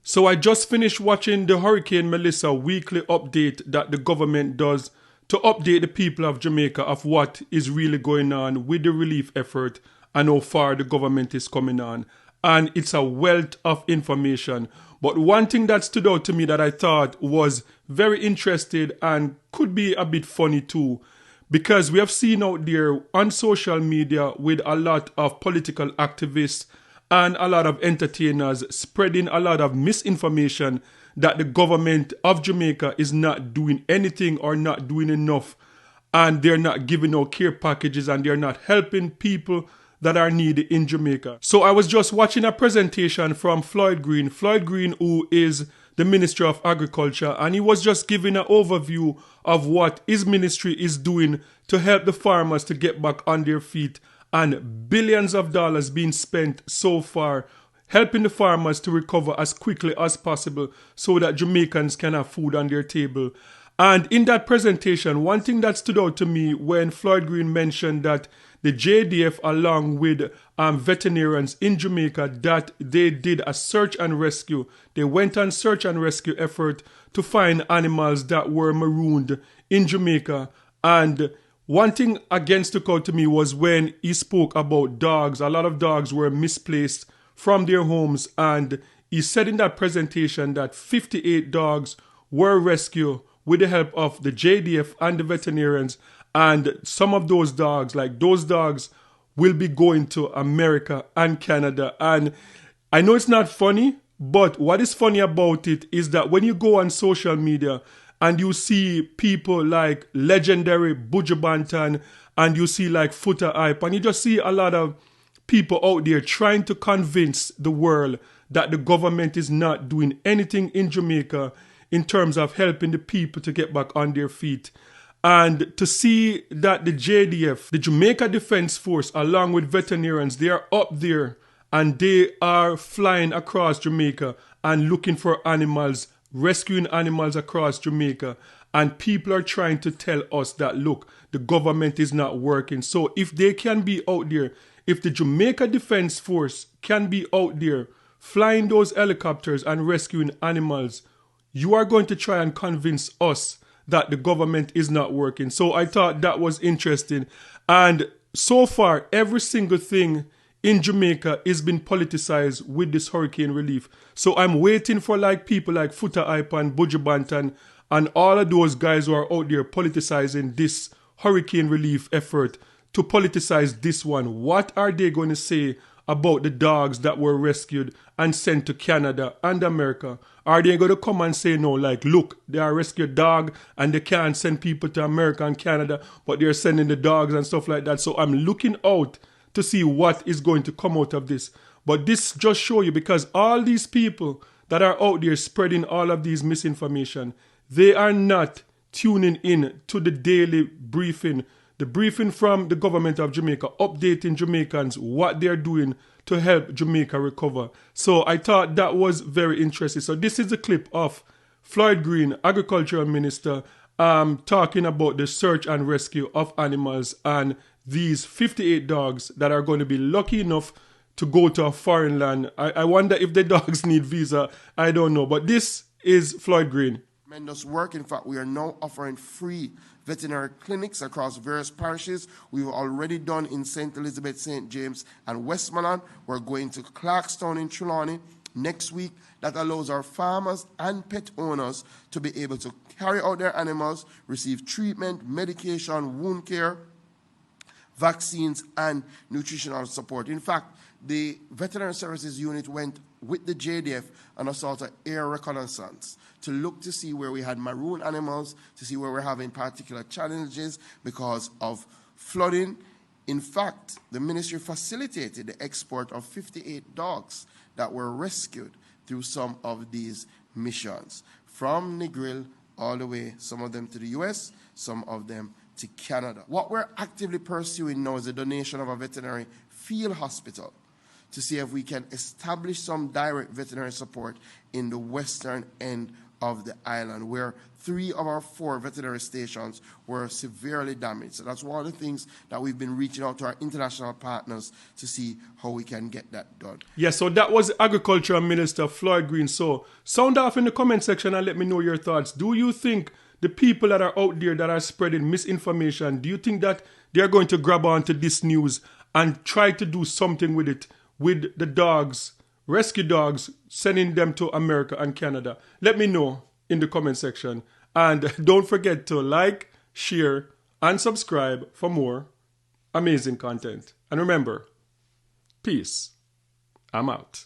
So I just finished watching the Hurricane Melissa weekly update that the government does to update the people of Jamaica of what is really going on with the relief effort and how far the government is coming on. And it's a wealth of information. But one thing that stood out to me that I thought was very interesting and could be a bit funny too, because we have seen out there on social media with a lot of political activists and a lot of entertainers spreading a lot of misinformation that the government of Jamaica is not doing anything or not doing enough, and they're not giving out care packages and they're not helping people that are needy in Jamaica. So I was just watching a presentation from Floyd Green, who is the Minister of Agriculture, and he was just giving an overview of what his ministry is doing to help the farmers to get back on their feet, and billions of dollars being spent so far helping the farmers to recover as quickly as possible so that Jamaicans can have food on their table. And in that presentation, one thing that stood out to me when Floyd Green mentioned that the JDF, along with veterinarians in Jamaica, that they did a search and rescue. They went on search and rescue effort to find animals that were marooned in Jamaica. And one thing again stuck out to me was when he spoke about dogs. A lot of dogs were misplaced from their homes, and he said in that presentation that 58 dogs were rescued with the help of the JDF and the veterinarians, and some of those dogs, will be going to America and Canada. And I know it's not funny, but what is funny about it is that when you go on social media and you see people like legendary Buju Banton and you see like Foota Hype, and you just see a lot of people out there trying to convince the world that the government is not doing anything in Jamaica in terms of helping the people to get back on their feet. And to see that the JDF, the Jamaica Defense Force, along with veterinarians, they are up there and they are flying across Jamaica and looking for animals, rescuing animals across Jamaica. And people are trying to tell us that, look, the government is not working. So if they can be out there, if the Jamaica Defense Force can be out there flying those helicopters and rescuing animals, you are going to try and convince us that the government is not working. So I thought that was interesting. And so far, every single thing in Jamaica is been politicized with this hurricane relief. So I'm waiting for like people like Foota Hype and Buju Banton and all of those guys who are out there politicizing this hurricane relief effort to politicize this one. What are they going to say about the dogs that were rescued and sent to Canada and America? Are they going to come and say, no, like, look, they are a rescued dog and they can't send people to America and Canada, but they're sending the dogs and stuff like that. So I'm looking out to see what is going to come out of this. But this just shows you, because all these people that are out there spreading all of these misinformation, they are not tuning in to the daily briefing, the briefing from the government of Jamaica, updating Jamaicans what they're doing to help Jamaica recover. So I thought that was very interesting. So this is a clip of Floyd Green, Agricultural Minister, talking about the search and rescue of animals and these 58 dogs that are going to be lucky enough to go to a foreign land. I wonder if the dogs need visa. I don't know. But this is Floyd Green. Tremendous work. In fact, we are now offering free veterinary clinics across various parishes. We've already done in St. Elizabeth, St. James, and Westmoreland. We're going to Clarkstown in Trelawney next week. That allows our farmers and pet owners to be able to carry out their animals, receive treatment, medication, wound care, vaccines, and nutritional support. In fact, the Veterinary Services Unit went with the JDF on a sort of air reconnaissance to look to see where we had maroon animals, to see where we're having particular challenges because of flooding. In fact, the ministry facilitated the export of 58 dogs that were rescued through some of these missions, from Negril all the way, some of them to the US, some of them to Canada. What we're actively pursuing now is the donation of a veterinary field hospital to see if we can establish some direct veterinary support in the western end of the island, where 3 of our 4 veterinary stations were severely damaged. So that's one of the things that we've been reaching out to our international partners to see how we can get that done. Yeah, so that was Agriculture Minister Floyd Green. So sound off in the comment section and let me know your thoughts. Do you think the people that are out there that are spreading misinformation, do you think that they are going to grab onto this news and try to do something with it, with the dogs, rescue dogs, sending them to America and Canada? Let me know in the comment section. And don't forget to like, share, and subscribe for more amazing content. And remember, peace. I'm out.